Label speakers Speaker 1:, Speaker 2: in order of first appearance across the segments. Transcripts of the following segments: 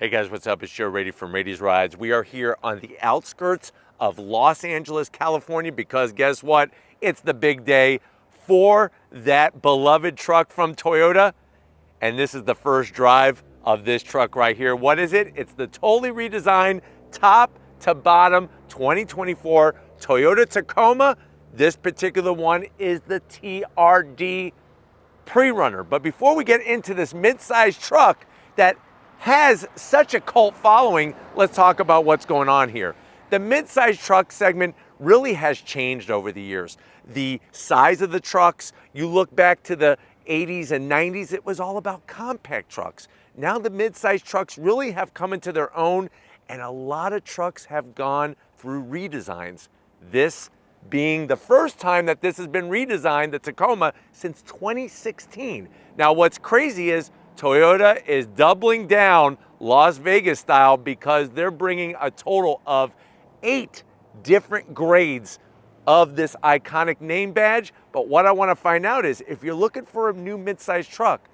Speaker 1: Hey guys, what's up? It's Joe Rady from Rady's Rides. We are here on the outskirts of Los Angeles, California, because guess what? It's the big day for that beloved truck from Toyota. And this is the first drive of this truck right here. What is it? It's the totally redesigned top to bottom 2024 Toyota Tacoma. This particular one is the TRD Pre-Runner. But before we get into this mid-sized truck that has such a cult following, let's talk about what's going on here. The mid-sized truck segment really has changed over the years. The size of the trucks, you look back to the 80s and 90s, it was all about compact trucks. Now the mid-sized trucks really have come into their own, and a lot of trucks have gone through redesigns. This being the first time that this has been redesigned, the Tacoma, since 2016. Now what's crazy is Toyota is doubling down Las Vegas style because they're bringing a total of 8 different grades of this iconic name badge. But what I want to find out is, if you're looking for a new mid-sized truck,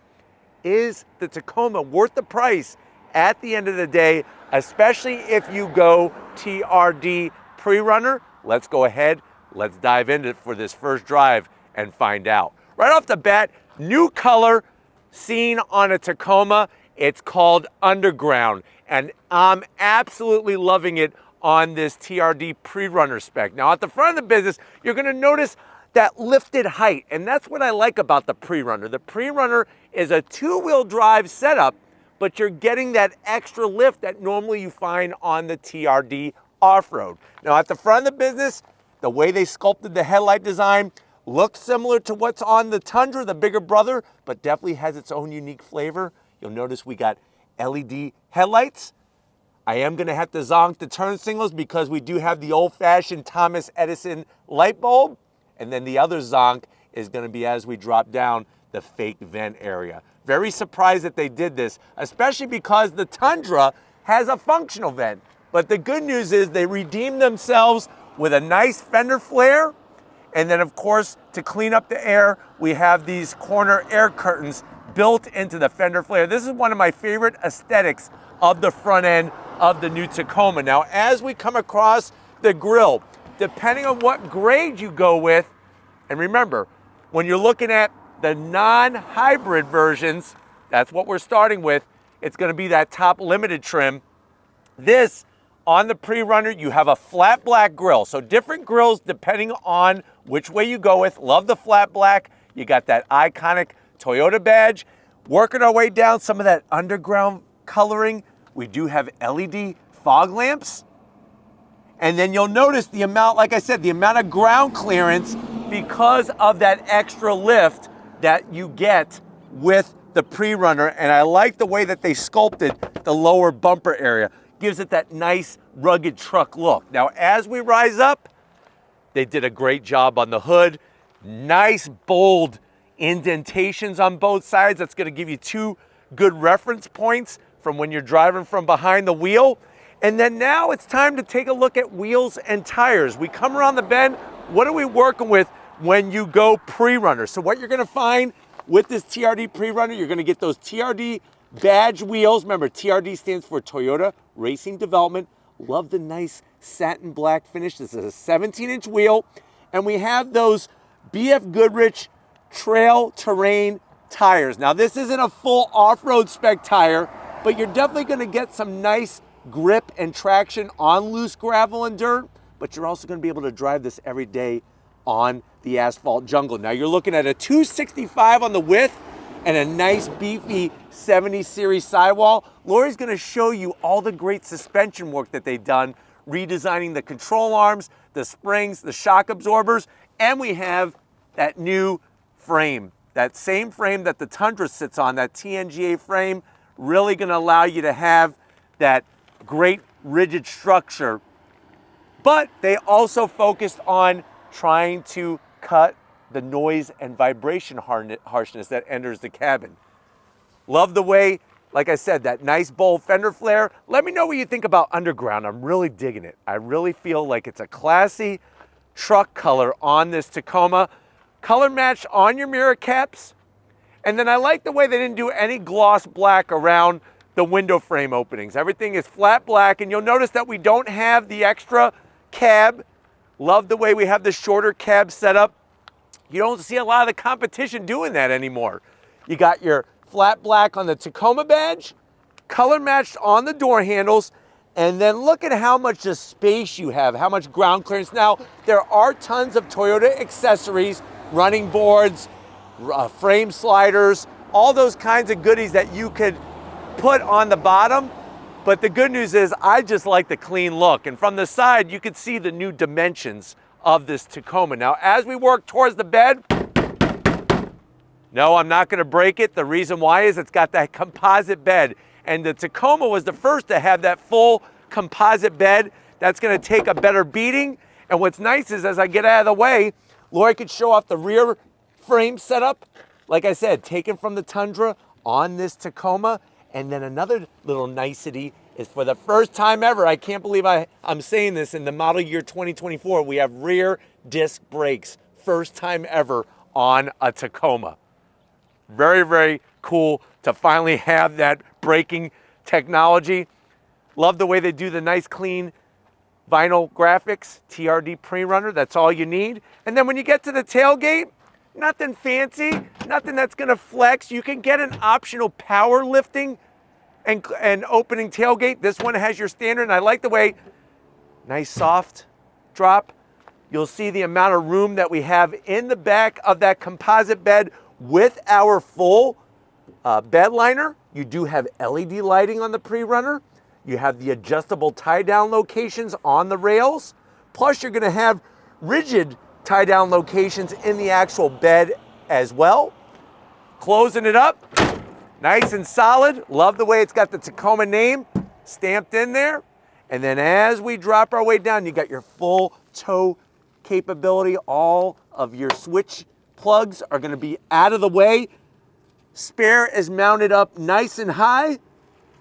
Speaker 1: is the Tacoma worth the price at the end of the day, especially if you go TRD Pre-Runner? Let's go ahead, let's dive into it for this first drive and find out. Right off the bat, new color seen on a Tacoma. It's called Underground, and I'm absolutely loving it on this TRD Pre-Runner spec. Now at the front of the business, you're gonna notice that lifted height, and that's what I like about the Pre-Runner. The Pre-Runner is a 2-wheel drive setup, but you're getting that extra lift that normally you find on the TRD Off-Road. Now at the front of the business, the way they sculpted the headlight design looks similar to what's on the Tundra, the bigger brother, but definitely has its own unique flavor. You'll notice we got LED headlights. I am gonna have to zonk the turn signals because we do have the old-fashioned Thomas Edison light bulb. And then the other zonk is gonna be as we drop down the fake vent area. Very surprised that they did this, especially because the Tundra has a functional vent. But the good news is they redeemed themselves with a nice fender flare. And then of course, to clean up the air, we have these corner air curtains built into the fender flare. This is one of my favorite aesthetics of the front end of the new Tacoma. Now, as we come across the grille, depending on what grade you go with, and remember, when you're looking at the non-hybrid versions, that's what we're starting with, it's gonna be that top limited trim. This, on the Pre-Runner, you have a flat black grille. So different grills depending on which way you go with. Love the flat black. You got that iconic Toyota badge. Working our way down some of that underground coloring, we do have LED fog lamps. And then you'll notice the amount, like I said, the amount of ground clearance because of that extra lift that you get with the Pre-Runner. And I like the way that they sculpted the lower bumper area. Gives it that nice rugged truck look. Now, as we rise up, they did a great job on the hood. Nice, bold indentations on both sides. That's gonna give you 2 good reference points from when you're driving from behind the wheel. And then now it's time to take a look at wheels and tires. We come around the bend, what are we working with when you go Pre-Runner? So what you're gonna find with this TRD Pre-Runner, you're gonna get those TRD badge wheels. Remember, TRD stands for Toyota Racing Development. Love the nice satin black finish. This is a 17-inch wheel. And we have those BF Goodrich trail terrain tires. Now, this isn't a full off-road spec tire, but you're definitely gonna get some nice grip and traction on loose gravel and dirt, but you're also gonna be able to drive this every day on the asphalt jungle. Now, you're looking at a 265 on the width and a nice beefy 70 series sidewall. Lori's gonna show you all the great suspension work that they've done, redesigning the control arms, the springs, the shock absorbers, and we have that new frame. That same frame that the Tundra sits on, that TNGA frame, really gonna allow you to have that great rigid structure. But they also focused on trying to cut the noise and vibration harshness that enters the cabin. Love the way, like I said, that nice bold fender flare. Let me know what you think about Underground. I'm really digging it. I really feel like it's a classy truck color on this Tacoma. Color match on your mirror caps. And then I like the way they didn't do any gloss black around the window frame openings. Everything is flat black, and you'll notice that we don't have the extra cab. Love the way we have the shorter cab set up. You don't see a lot of the competition doing that anymore. You got your flat black on the Tacoma badge, color matched on the door handles, and then look at how much the space you have, how much ground clearance. Now, there are tons of Toyota accessories, running boards, frame sliders, all those kinds of goodies that you could put on the bottom. But the good news is I just like the clean look. And from the side, you can see the new dimensions of this Tacoma. Now, as we work towards the bed, no, I'm not gonna break it. The reason why is it's got that composite bed. And the Tacoma was the first to have that full composite bed. That's gonna take a better beating. And what's nice is as I get out of the way, Lori could show off the rear frame setup. Like I said, taken from the Tundra on this Tacoma. And then another little nicety is for the first time ever, I can't believe I'm saying this, in the model year 2024, we have rear disc brakes. First time ever on a Tacoma. Very, very cool to finally have that braking technology. Love the way they do the nice clean vinyl graphics, TRD pre-runner, that's all you need. And then when you get to the tailgate, nothing fancy, nothing that's gonna flex. You can get an optional power lifting and opening tailgate. This one has your standard, and I like the way, nice soft drop. You'll see the amount of room that we have in the back of that composite bed with our full bed liner. You do have LED lighting on the pre-runner. You have the adjustable tie-down locations on the rails. Plus, you're gonna have rigid tie-down locations in the actual bed as well. Closing it up, nice and solid. Love the way it's got the Tacoma name stamped in there. And then as we drop our way down, you got your full tow capability. All of your switch plugs are gonna be out of the way. Spare is mounted up nice and high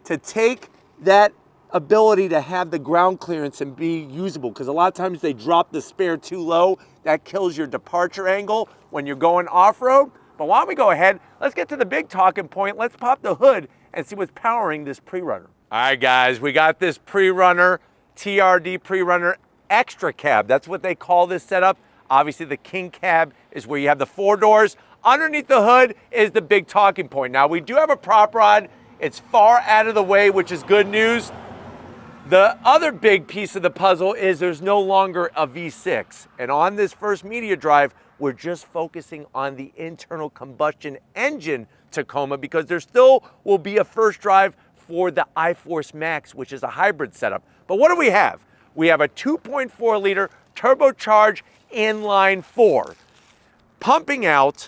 Speaker 1: to take that ability to have the ground clearance and be usable, because a lot of times they drop the spare too low. That kills your departure angle when you're going off-road. But why don't we go ahead, let's get to the big talking point. Let's pop the hood and see what's powering this pre-runner. All right, guys, we got this pre-runner, TRD pre-runner extra cab. That's what they call this setup. Obviously, the king cab is where you have the 4 doors. Underneath the hood is the big talking point. Now, we do have a prop rod. It's far out of the way, which is good news. The other big piece of the puzzle is there's no longer a V6. And on this first media drive, we're just focusing on the internal combustion engine Tacoma, because there still will be a first drive for the iForce Max, which is a hybrid setup. But what do we have? We have a 2.4 liter turbocharged inline 4, pumping out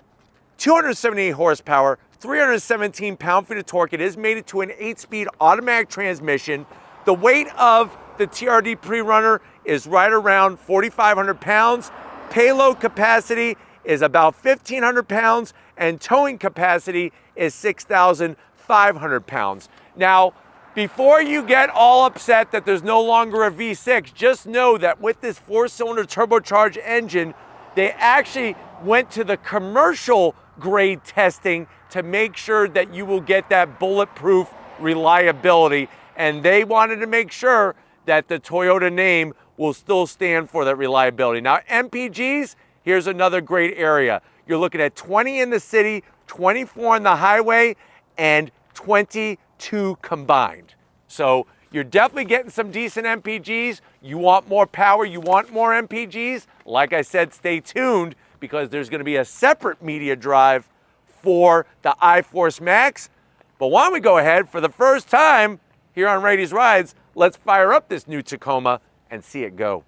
Speaker 1: 278 horsepower, 317 pound-feet of torque. It is mated to an 8-speed automatic transmission. The weight of the TRD pre-runner is right around 4,500 pounds. Payload capacity is about 1,500 pounds, and towing capacity is 6,500 pounds. Now, before you get all upset that there's no longer a V6, just know that with this 4-cylinder turbocharged engine, they actually went to the commercial grade testing to make sure that you will get that bulletproof reliability. And they wanted to make sure that the Toyota name will still stand for that reliability. Now, MPGs, here's another great area. You're looking at 20 in the city, 24 on the highway, and 22 combined. So you're definitely getting some decent MPGs. You want more power, you want more MPGs. Like I said, stay tuned, because there's gonna be a separate media drive for the iForce Max. But why don't we go ahead, for the first time here on Rady's Rides, let's fire up this new Tacoma and see it go.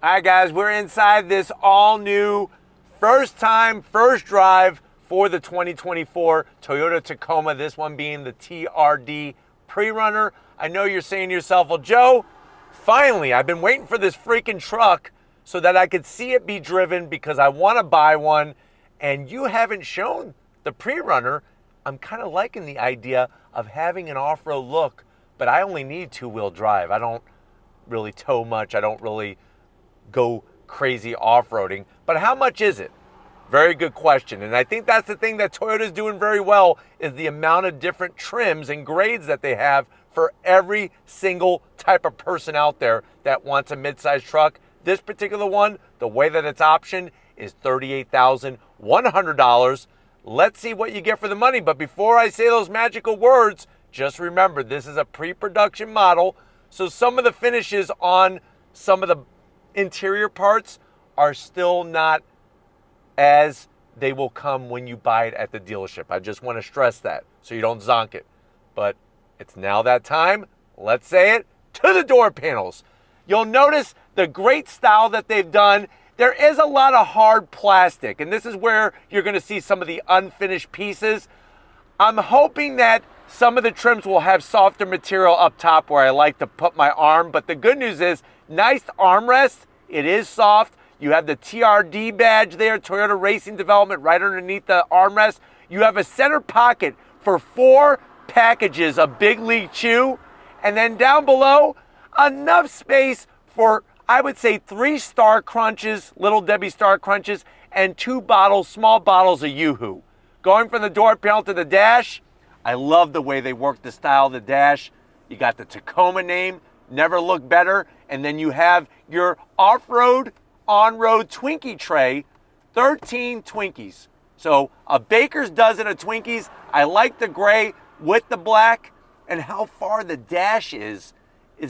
Speaker 1: All right, guys, we're inside this all new, first time, first drive for the 2024 Toyota Tacoma, this one being the TRD pre-runner. I know you're saying to yourself, well, Joe, Finally, I've been waiting for this freaking truck so that I could see it be driven because I want to buy one, and you haven't shown the pre-runner. I'm kind of liking the idea of having an off-road look, but I only need two-wheel drive. I don't really tow much. I don't really go crazy off-roading. But how much is it? Very good question. And I think that's the thing that Toyota's doing very well, is the amount of different trims and grades that they have for every single type of person out there that wants a midsize truck. This particular one, the way that it's optioned, is $38,100. Let's see what you get for the money. But before I say those magical words, just remember, this is a pre-production model. So some of the finishes on some of the interior parts are still not as they will come when you buy it at the dealership. I just want to stress that so you don't zonk it. But it's now that time. Let's say it, to the door panels. You'll notice the great style that they've done. There is a lot of hard plastic, and this is where you're going to see some of the unfinished pieces. I'm hoping that some of the trims will have softer material up top where I like to put my arm, but the good news is nice armrest. It is soft. You have the TRD badge there, Toyota Racing Development, right underneath the armrest. You have a center pocket for 4 packages of Big League Chew. And then down below, enough space for, I would say, 3 Star Crunches, Little Debbie Star Crunches, and 2 bottles, small bottles of Yoo-Hoo. Going from the door panel to the dash, I love the way they work the style of the dash. You got the Tacoma name, never looked better. And then you have your off-road, on-road Twinkie tray, 13 Twinkies. So a baker's dozen of Twinkies. I like the gray with the black, and how far the dash is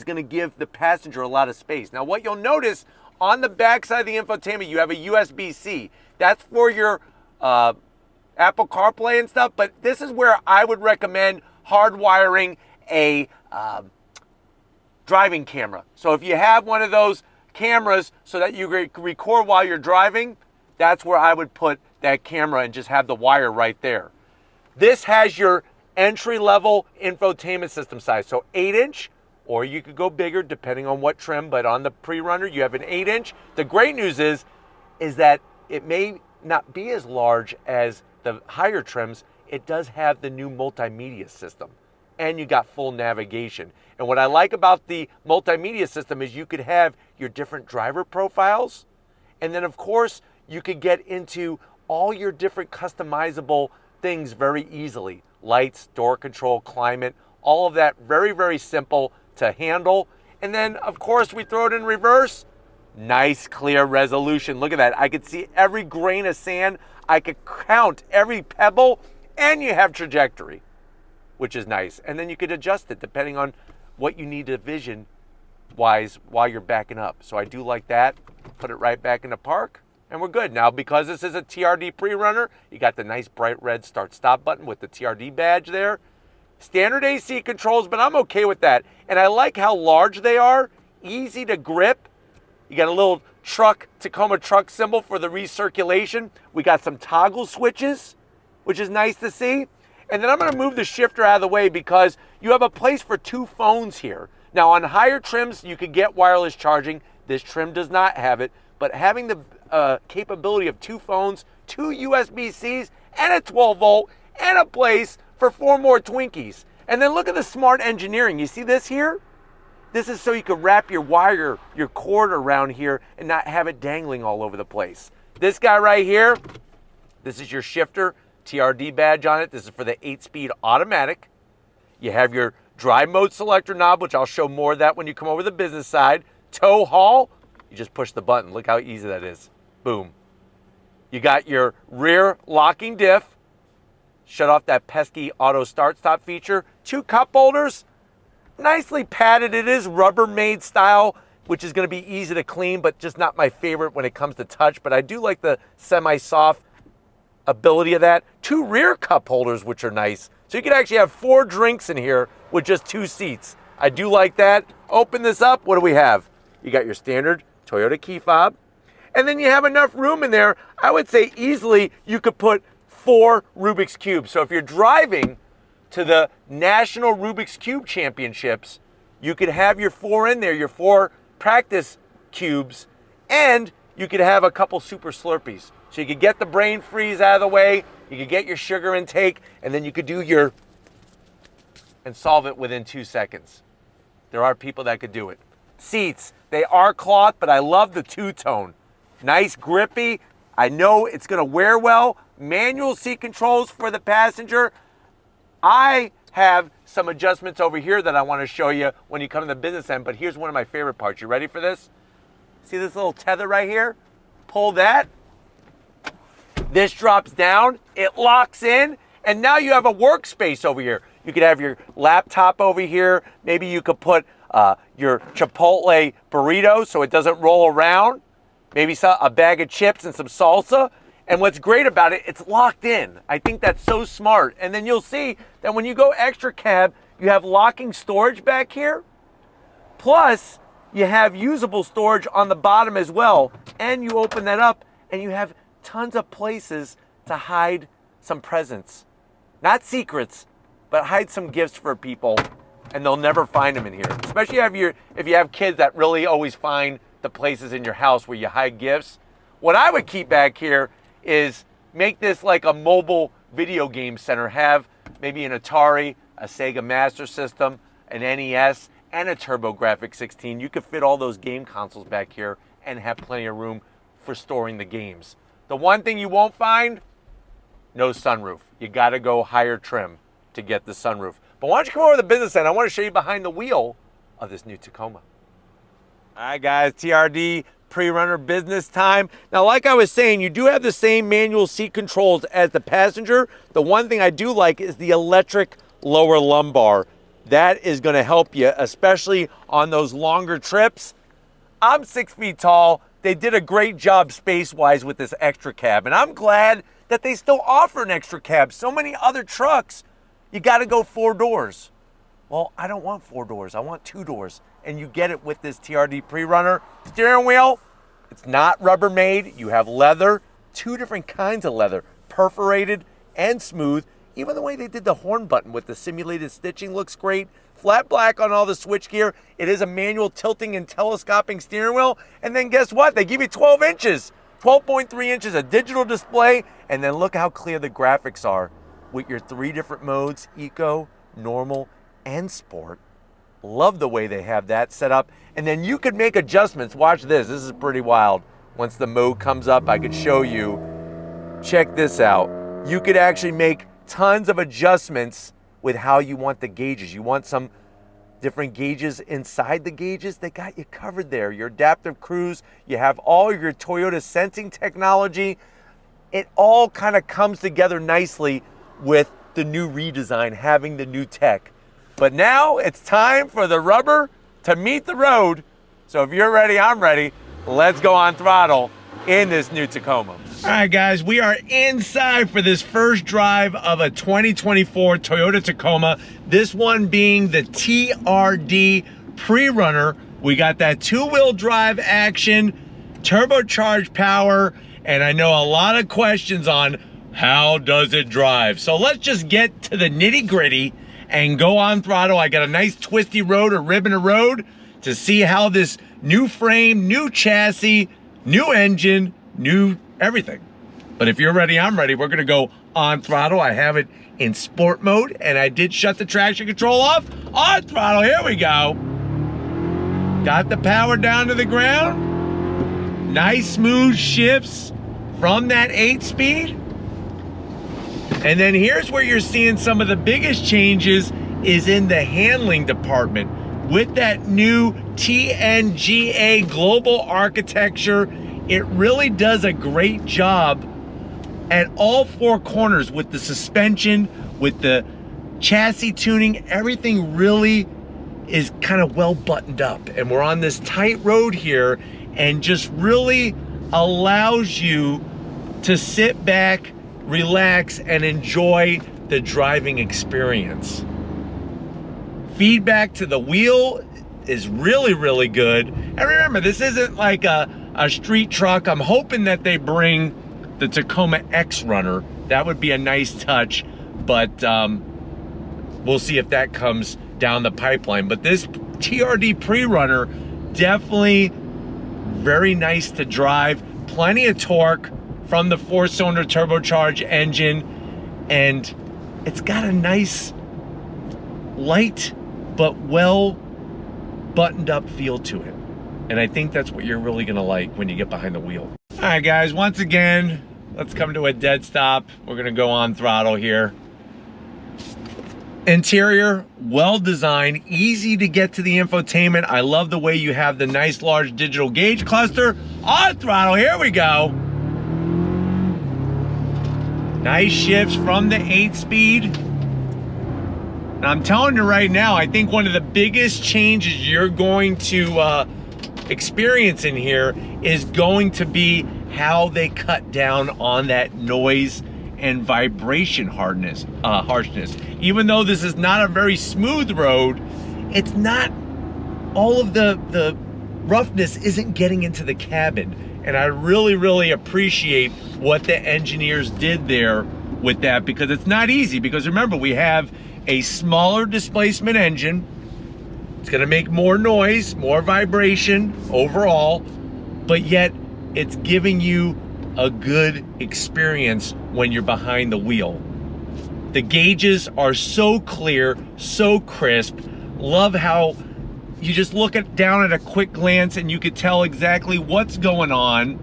Speaker 1: going to give the passenger a lot of space. Now what you'll notice on the back side of the infotainment, you have a USB-C. That's for your Apple CarPlay and stuff, but this is where I would recommend hardwiring a driving camera. So if you have one of those cameras so that you record while you're driving, that's where I would put that camera and just have the wire right there. This has your entry-level infotainment system size, so 8-inch, or you could go bigger depending on what trim, but on the pre-runner you have an 8-inch. The great news is that it may not be as large as the higher trims. It does have the new multimedia system, and you got full navigation. And what I like about the multimedia system is you could have your different driver profiles, and then of course you could get into all your different customizable things very easily. Lights, door control, climate, all of that very, very simple to handle. And then of course we throw it in reverse. Nice clear resolution. Look at that. I could see every grain of sand. I could count every pebble, and you have trajectory, which is nice. And then you could adjust it depending on what you need to vision wise while you're backing up. So I do like that. Put it right back in the park, and we're good. Now, because this is a TRD pre-runner, you got the nice bright red start stop button with the TRD badge there. Standard AC controls, but I'm okay with that. And I like how large they are, easy to grip. You got a little Tacoma truck symbol for the recirculation. We got some toggle switches, which is nice to see. And then I'm going to move the shifter out of the way because you have a place for 2 phones here. Now on higher trims, you could get wireless charging. This trim does not have it, but having the capability of 2 phones, 2 USB-Cs, and a 12 volt, and a place for 4 more Twinkies. And then look at the smart engineering. You see this here? This is so you can wrap your wire, your cord around here and not have it dangling all over the place. This guy right here, this is your shifter, TRD badge on it. This is for the 8-speed automatic. You have your drive mode selector knob, which I'll show more of that when you come over the business side. Tow haul, you just push the button. Look how easy that is. Boom. You got your rear locking diff. Shut off that pesky auto start-stop feature. 2 cup holders, nicely padded. It is Rubbermaid style, which is going to be easy to clean, but just not my favorite when it comes to touch. But I do like the semi-soft ability of that. 2 rear cup holders, which are nice. So you can actually have 4 drinks in here with just 2 seats. I do like that. Open this up. What do we have? You got your standard Toyota key fob. And then you have enough room in there. I would say easily you could put 4 Rubik's Cubes. So if you're driving to the National Rubik's Cube Championships, You could have your 4 in there, your 4 practice cubes, and you could have a couple super Slurpees. So you could get the brain freeze out of the way, you could get your sugar intake, and then you could do your, and solve it within 2 seconds. There are people that could do it. Seats, they are cloth, but I love the two-tone. Nice, grippy. I know it's gonna wear well. Manual seat controls for the passenger. I have some adjustments over here that I wanna show you when you come to the business end, but here's one of my favorite parts. You ready for this? See this little tether right here? Pull that. This drops down, it locks in, and now you have a workspace over here. You could have your laptop over here. Maybe you could put your Chipotle burrito so it doesn't roll around. Maybe a bag of chips and some salsa. And what's great about it, it's locked in. I think that's so smart. And then you'll see that when you go extra cab, you have locking storage back here. Plus, you have usable storage on the bottom as well. And you open that up and you have tons of places to hide some presents. Not secrets, but hide some gifts for people, and they'll never find them in here. Especially if you have kids that really always find the places in your house where you hide gifts. What I would keep back here is make this like a mobile video game center. Have maybe an Atari, a Sega Master System, an NES, and a TurboGrafx 16. You could fit all those game consoles back here and have plenty of room for storing the games. The one thing you won't find, no sunroof. You gotta go higher trim to get the sunroof. But why don't you come over to the business end? I want to show you behind the wheel of this new Tacoma. All right, guys, TRD pre-runner business time. Now, like I was saying, you do have the same manual seat controls as the passenger. The one thing I do like is the electric lower lumbar. That is going to help you, especially on those longer trips. I'm 6 feet tall. They did a great job space-wise with this extra cab, and I'm glad that they still offer an extra cab. So many other trucks, you got to go 4 doors. Well, I don't want 4 doors. I want 2 doors. And you get it with this TRD pre-runner. Steering wheel, it's not Rubbermaid. You have leather, 2 different kinds of leather, perforated and smooth. Even the way they did the horn button with the simulated stitching looks great. Flat black on all the switchgear. It is a manual tilting and telescoping steering wheel. And then guess what? They give you 12 inches. 12.3 inches of digital display. And then look how clear the graphics are with your 3 different modes, eco, normal, and sport. Love the way they have that set up. And then you could make adjustments. Watch this. This is pretty wild. Once the mode comes up, I could show you. Check this out. You could actually make tons of adjustments with how you want the gauges. You want some different gauges inside the gauges, they got you covered there. Your adaptive cruise, you have all your Toyota sensing technology. It all kind of comes together nicely with the new redesign, having the new tech. But now it's time for the rubber to meet the road. So if you're ready, I'm ready. Let's go on throttle in this new Tacoma. All right, guys, we are inside for this first drive of a 2024 Toyota Tacoma. This one being the TRD pre-runner. We got that 2-wheel drive action, turbocharged power, and I know a lot of questions on how does it drive. So let's just get to the nitty-gritty and go on throttle. I got a nice twisty road or ribbon of road to see how this new frame, new chassis, new engine, new everything. But if you're ready, I'm ready. We're gonna go on throttle. I have it in sport mode, and I did shut the traction control off. On throttle, here we go. Got the power down to the ground. Nice smooth shifts from that 8-speed. And then here's where you're seeing some of the biggest changes is in the handling department. With that new TNGA global architecture, it really does a great job at all 4 corners with the suspension, with the chassis tuning. Everything really is kind of well buttoned up. And we're on this tight road here and just really allows you to sit back, relax, and enjoy the driving experience. Feedback to the wheel is really, really good. And remember, this isn't like a street truck. I'm hoping that they bring the Tacoma X Runner. That would be a nice touch, but we'll see if that comes down the pipeline. But this TRD pre-runner, definitely very nice to drive. Plenty of torque from the 4-cylinder turbocharged engine, and it's got a nice light but well buttoned up feel to it. And I think that's what you're really gonna like when you get behind the wheel. All right, guys, once again, let's come to a dead stop. We're gonna go on throttle here. Interior, well designed, easy to get to the infotainment. I love the way you have the nice large digital gauge cluster. On throttle, here we go. Nice shifts from the 8-speed. And I'm telling you right now, I think one of the biggest changes you're going to experience in here is going to be how they cut down on that noise and vibration harshness. Even though this is not a very smooth road, it's not, all of the roughness isn't getting into the cabin. And I really, really appreciate what the engineers did there with that, because it's not easy. Because remember, we have a smaller displacement engine. It's gonna make more noise, more vibration overall, but yet it's giving you a good experience when you're behind the wheel. The gauges are so clear, so crisp. Love how you just look down at a quick glance and you could tell exactly what's going on.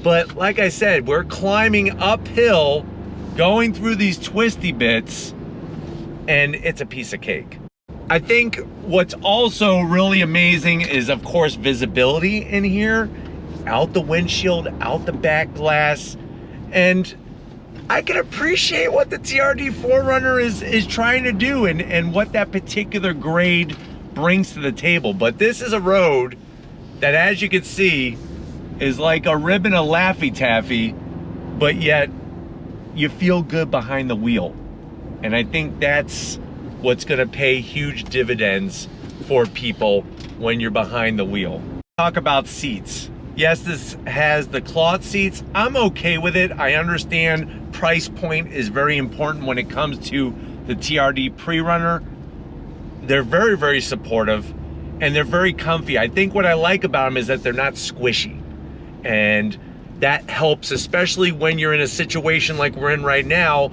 Speaker 1: But like I said, we're climbing uphill, going through these twisty bits, and it's a piece of cake. I think what's also really amazing is, of course, visibility in here. Out the windshield, out the back glass. And I can appreciate what the TRD 4Runner is trying to do, and what that particular grade brings to the table. But this is a road that, as you can see, is like a ribbon of Laffy Taffy, but yet you feel good behind the wheel. And I think that's what's gonna pay huge dividends for people when you're behind the wheel. Talk about seats. Yes, this has the cloth seats. I'm okay with it. I understand price point is very important when it comes to the TRD pre-runner. They're very, very supportive, and they're very comfy. I think what I like about them is that they're not squishy. And that helps, especially when you're in a situation like we're in right now,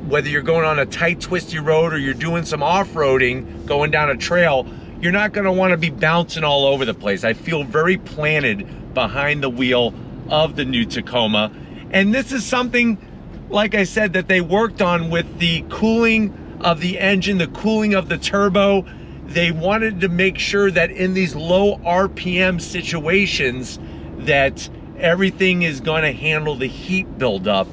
Speaker 1: whether you're going on a tight, twisty road or you're doing some off-roading, going down a trail, you're not gonna wanna be bouncing all over the place. I feel very planted behind the wheel of the new Tacoma. And this is something, like I said, that they worked on with the cooling of the engine, the cooling of the turbo. They wanted to make sure that in these low RPM situations that everything is gonna handle the heat buildup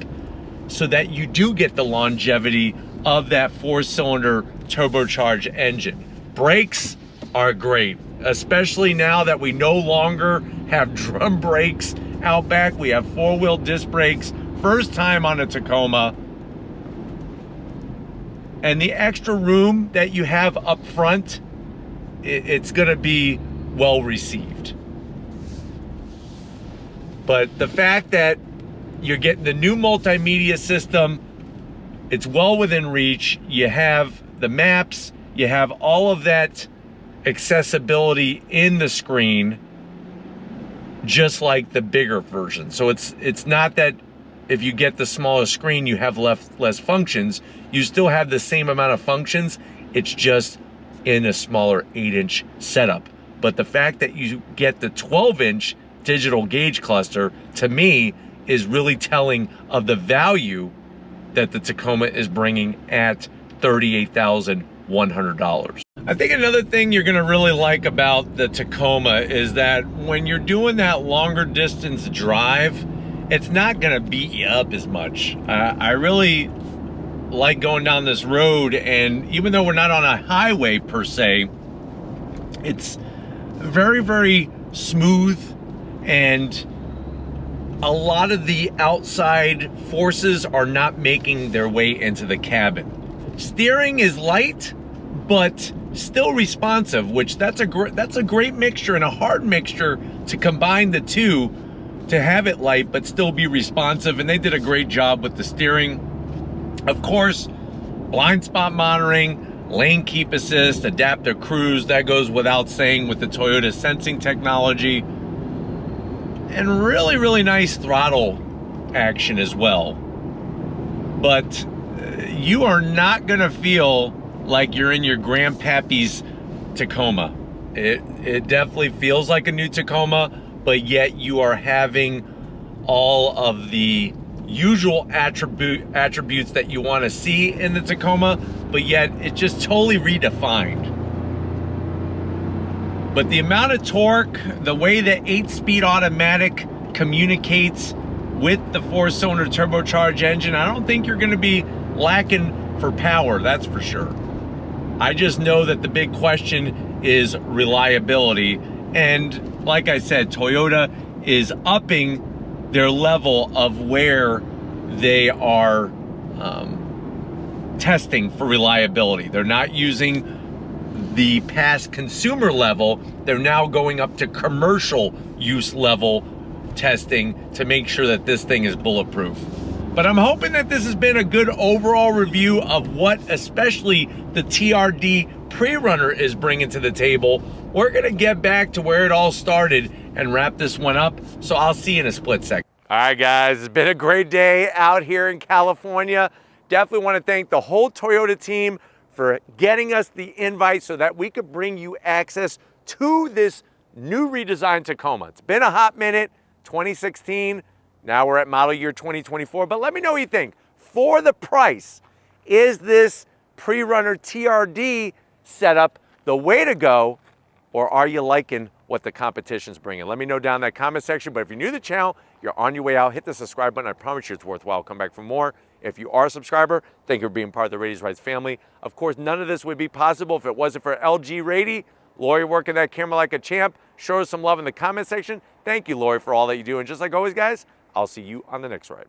Speaker 1: so that you do get the longevity of that 4-cylinder turbocharged engine. Brakes are great, especially now that we no longer have drum brakes out back. We have 4-wheel disc brakes, first time on a Tacoma. And the extra room that you have up front, it's gonna be well received. But the fact that you're getting the new multimedia system, it's well within reach. You have the maps, you have all of that accessibility in the screen, just like the bigger version. So it's not that if you get the smaller screen you have less functions. You still have the same amount of functions, it's just in a smaller 8-inch setup. But the fact that you get the 12-inch digital gauge cluster, to me, is really telling of the value that the Tacoma is bringing at $38,100. I think another thing you're gonna really like about the Tacoma is that when you're doing that longer distance drive, it's not gonna beat you up as much. I really like going down this road, and even though we're not on a highway per se, it's very, very smooth, and a lot of the outside forces are not making their way into the cabin. Steering is light, but still responsive, which that's a great mixture and a hard mixture to combine the two to have it light but still be responsive. And they did a great job with the steering. Of course, blind spot monitoring, lane keep assist, adaptive cruise, that goes without saying with the Toyota sensing technology, and really, really nice throttle action as well. But you are not gonna feel like you're in your grandpappy's Tacoma. It definitely feels like a new Tacoma, but yet you are having all of the usual attributes that you want to see in the Tacoma, but yet it's just totally redefined. But the amount of torque, the way the 8-speed automatic communicates with the 4-cylinder turbocharged engine, I don't think you're going to be lacking for power, that's for sure. I just know that the big question is reliability, and like I said, Toyota is upping their level of where they are testing for reliability. They're not using the past consumer level, they're now going up to commercial use level testing to make sure that this thing is bulletproof. But I'm hoping that this has been a good overall review of what especially the TRD pre-runner is bringing to the table. We're gonna get back to where it all started and wrap this one up, so I'll see you in a split second. All right, guys, it's been a great day out here in California. Definitely want to thank the whole Toyota team for getting us the invite so that we could bring you access to this new redesigned Tacoma. It's been a hot minute, 2016, now we're at model year 2024, but let me know what you think. For the price, is this pre-runner TRD setup the way to go, or are you liking what the competition's bringing? Let me know down in that comment section, but if you're new to the channel, you're on your way out, hit the subscribe button. I promise you it's worthwhile. Come back for more. If you are a subscriber, thank you for being part of the Rady's Rides family. Of course, none of this would be possible if it wasn't for LG Rady. Lori working that camera like a champ. Show us some love in the comment section. Thank you, Lori, for all that you do. And just like always, guys, I'll see you on the next ride.